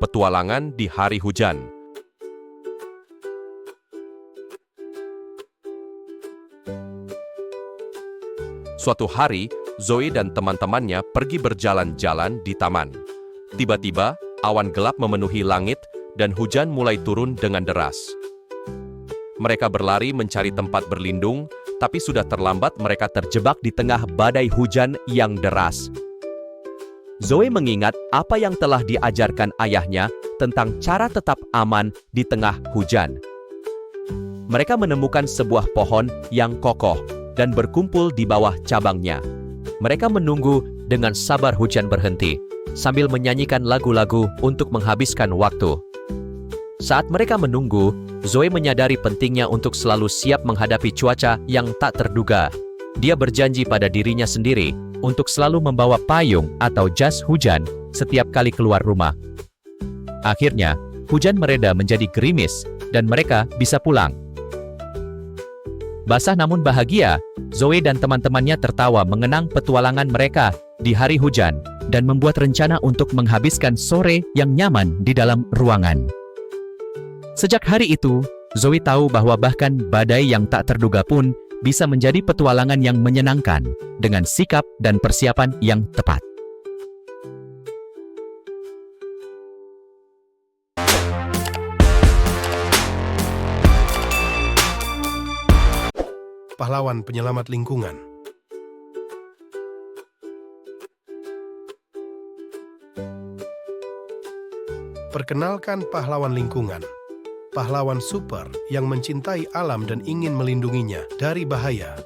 petualangan di hari hujan. Suatu hari, Zoe dan teman-temannya pergi berjalan-jalan di taman. Tiba-tiba, awan gelap memenuhi langit dan hujan mulai turun dengan deras. Mereka berlari mencari tempat berlindung, tapi sudah terlambat, mereka terjebak di tengah badai hujan yang deras. Zoe mengingat apa yang telah diajarkan ayahnya tentang cara tetap aman di tengah hujan. Mereka menemukan sebuah pohon yang kokoh dan berkumpul di bawah cabangnya. Mereka menunggu dengan sabar hujan berhenti, sambil menyanyikan lagu-lagu untuk menghabiskan waktu. Saat mereka menunggu, Zoe menyadari pentingnya untuk selalu siap menghadapi cuaca yang tak terduga. Dia berjanji pada dirinya sendiri untuk selalu membawa payung atau jas hujan setiap kali keluar rumah. Akhirnya, hujan mereda menjadi gerimis dan mereka bisa pulang. Basah namun bahagia, Zoe dan teman-temannya tertawa mengenang petualangan mereka di hari hujan dan membuat rencana untuk menghabiskan sore yang nyaman di dalam ruangan. Sejak hari itu, Zoe tahu bahwa bahkan badai yang tak terduga pun bisa menjadi petualangan yang menyenangkan dengan sikap dan persiapan yang tepat. Pahlawan penyelamat lingkungan. Perkenalkan pahlawan lingkungan. Pahlawan super yang mencintai alam dan ingin melindunginya dari bahaya.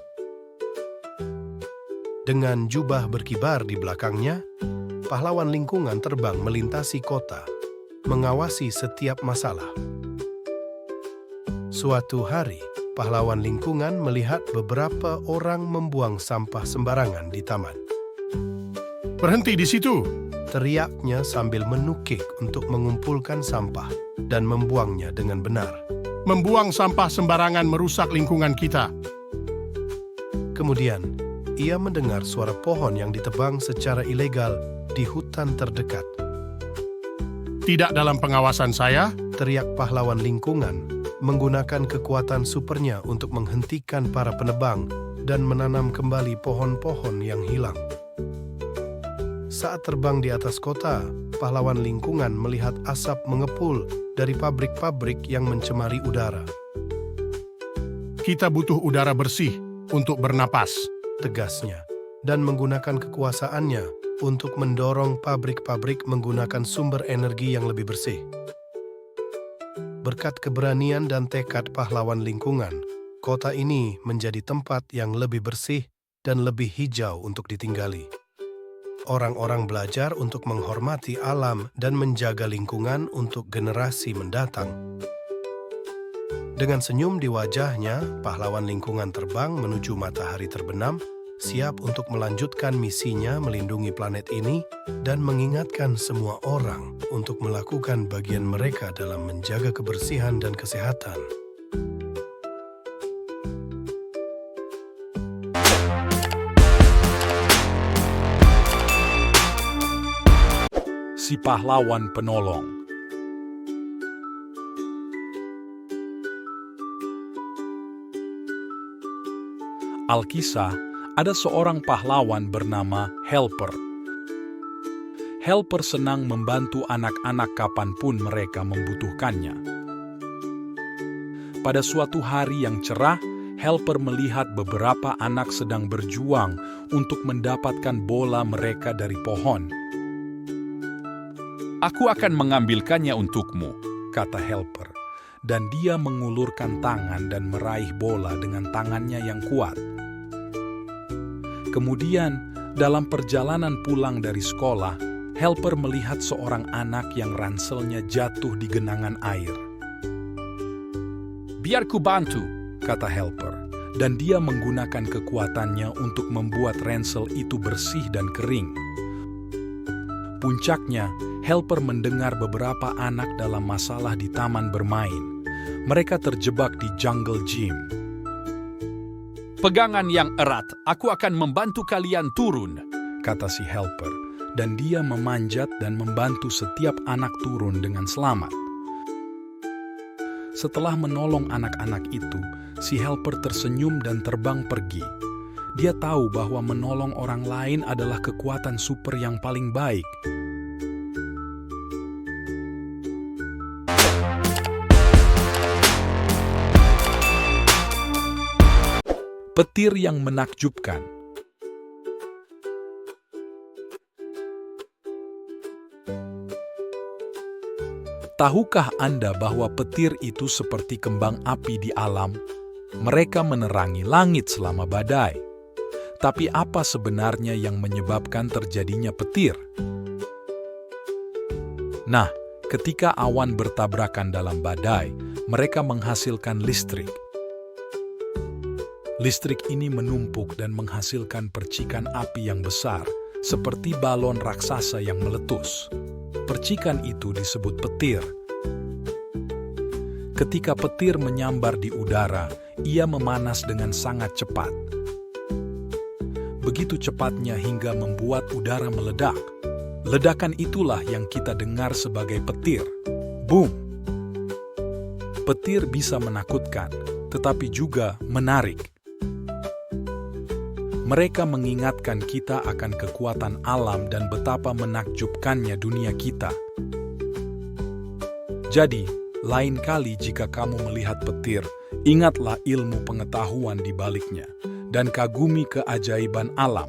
Dengan jubah berkibar di belakangnya, pahlawan lingkungan terbang melintasi kota, mengawasi setiap masalah. Suatu hari, pahlawan lingkungan melihat beberapa orang membuang sampah sembarangan di taman. Berhenti di situ! Teriaknya sambil menukik untuk mengumpulkan sampah dan membuangnya dengan benar. Membuang sampah sembarangan merusak lingkungan kita. Kemudian, ia mendengar suara pohon yang ditebang secara ilegal di hutan terdekat. Tidak dalam pengawasan saya. Teriak pahlawan lingkungan, menggunakan kekuatan supernya untuk menghentikan para penebang dan menanam kembali pohon-pohon yang hilang. Saat terbang di atas kota, pahlawan lingkungan melihat asap mengepul dari pabrik-pabrik yang mencemari udara. Kita butuh udara bersih untuk bernapas, tegasnya, dan menggunakan kekuasaannya untuk mendorong pabrik-pabrik menggunakan sumber energi yang lebih bersih. Berkat keberanian dan tekad pahlawan lingkungan, kota ini menjadi tempat yang lebih bersih dan lebih hijau untuk ditinggali. Orang-orang belajar untuk menghormati alam dan menjaga lingkungan untuk generasi mendatang. Dengan senyum di wajahnya, pahlawan lingkungan terbang menuju matahari terbenam, siap untuk melanjutkan misinya melindungi planet ini dan mengingatkan semua orang untuk melakukan bagian mereka dalam menjaga kebersihan dan kesehatan. Si pahlawan penolong. Alkisah, ada seorang pahlawan bernama Helper. Helper senang membantu anak-anak kapanpun mereka membutuhkannya. Pada suatu hari yang cerah, Helper melihat beberapa anak sedang berjuang untuk mendapatkan bola mereka dari pohon. Aku akan mengambilkannya untukmu, kata Helper, dan dia mengulurkan tangan dan meraih bola dengan tangannya yang kuat. Kemudian, dalam perjalanan pulang dari sekolah, Helper melihat seorang anak yang ranselnya jatuh di genangan air. Biar ku bantu, kata Helper, dan dia menggunakan kekuatannya untuk membuat ransel itu bersih dan kering. Puncaknya, Helper mendengar beberapa anak dalam masalah di taman bermain. Mereka terjebak di jungle gym. pegangan yang erat, aku akan membantu kalian turun, kata si Helper. dan dia memanjat dan membantu setiap anak turun dengan selamat. Setelah menolong anak-anak itu, si helper tersenyum dan terbang pergi. Dia tahu bahwa menolong orang lain adalah kekuatan super yang paling baik. Petir yang menakjubkan. Tahukah Anda bahwa petir itu seperti kembang api di alam? Mereka menerangi langit selama badai. Tapi apa sebenarnya yang menyebabkan terjadinya petir? Nah, ketika awan bertabrakan dalam badai, mereka menghasilkan listrik. Listrik ini menumpuk dan menghasilkan percikan api yang besar, seperti balon raksasa yang meletus. Percikan itu disebut petir. Ketika petir menyambar di udara, ia memanas dengan sangat cepat. Begitu cepatnya hingga membuat udara meledak. Ledakan itulah yang kita dengar sebagai petir. Boom! Petir bisa menakutkan, tetapi juga menarik. Mereka mengingatkan kita akan kekuatan alam dan betapa menakjubkannya dunia kita. Jadi, lain kali jika kamu melihat petir, ingatlah ilmu pengetahuan di baliknya dan kagumi keajaiban alam.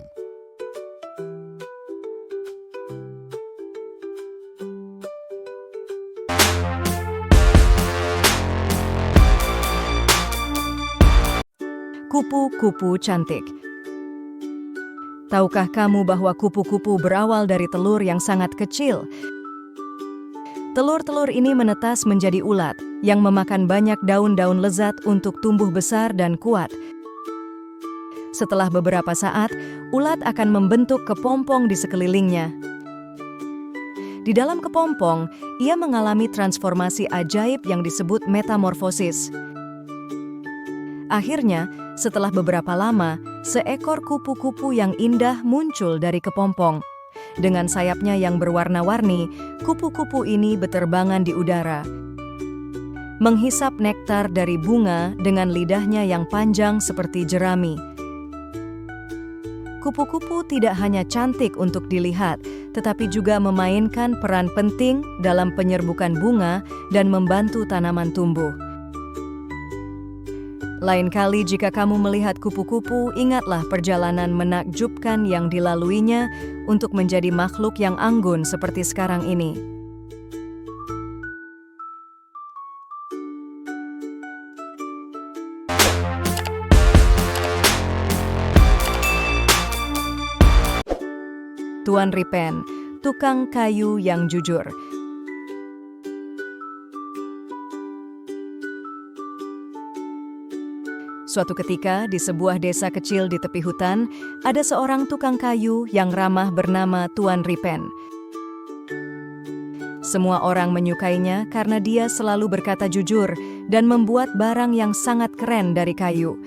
Kupu-kupu cantik. Tahukah kamu bahwa kupu-kupu berawal dari telur yang sangat kecil? Telur-telur ini menetas menjadi ulat yang memakan banyak daun-daun lezat untuk tumbuh besar dan kuat. Setelah beberapa saat, ulat akan membentuk kepompong di sekelilingnya. Di dalam kepompong, ia mengalami transformasi ajaib yang disebut metamorfosis. Akhirnya, setelah beberapa lama, seekor kupu-kupu yang indah muncul dari kepompong. Dengan sayapnya yang berwarna-warni, kupu-kupu ini beterbangan di udara. Menghisap nektar dari bunga dengan lidahnya yang panjang seperti jerami. Kupu-kupu tidak hanya cantik untuk dilihat, tetapi juga memainkan peran penting dalam penyerbukan bunga dan membantu tanaman tumbuh. Lain kali jika kamu melihat kupu-kupu, ingatlah perjalanan menakjubkan yang dilaluinya untuk menjadi makhluk yang anggun seperti sekarang ini. Tuan Ripen, tukang kayu yang jujur. Suatu ketika, di sebuah desa kecil di tepi hutan, ada seorang tukang kayu yang ramah bernama Tuan Ripen. Semua orang menyukainya karena dia selalu berkata jujur dan membuat barang yang sangat keren dari kayu.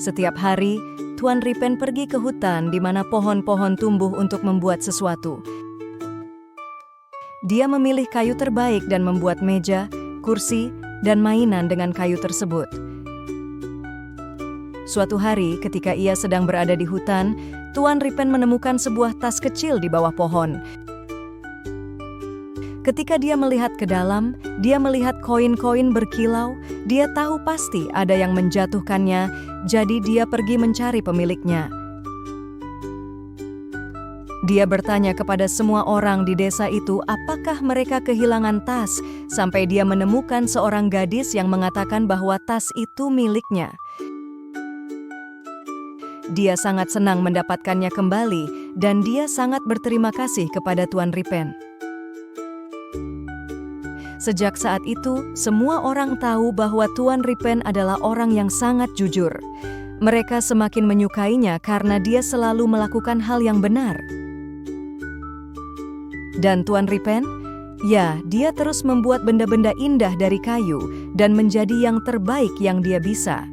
Setiap hari, Tuan Ripen pergi ke hutan di mana pohon-pohon tumbuh untuk membuat sesuatu. Dia memilih kayu terbaik dan membuat meja, kursi, dan mainan dengan kayu tersebut. Suatu hari, ketika ia sedang berada di hutan, Tuan Ripen menemukan sebuah tas kecil di bawah pohon. Ketika dia melihat ke dalam, dia melihat koin-koin berkilau. Dia tahu pasti ada yang menjatuhkannya, jadi dia pergi mencari pemiliknya. Dia bertanya kepada semua orang di desa itu apakah mereka kehilangan tas, sampai dia menemukan seorang gadis yang mengatakan bahwa tas itu miliknya. Dia sangat senang mendapatkannya kembali dan dia sangat berterima kasih kepada Tuan Ripen. Sejak saat itu, semua orang tahu bahwa Tuan Ripen adalah orang yang sangat jujur. Mereka semakin menyukainya karena dia selalu melakukan hal yang benar. Dan Tuan Ripen, ya, dia terus membuat benda-benda indah dari kayu dan menjadi yang terbaik yang dia bisa.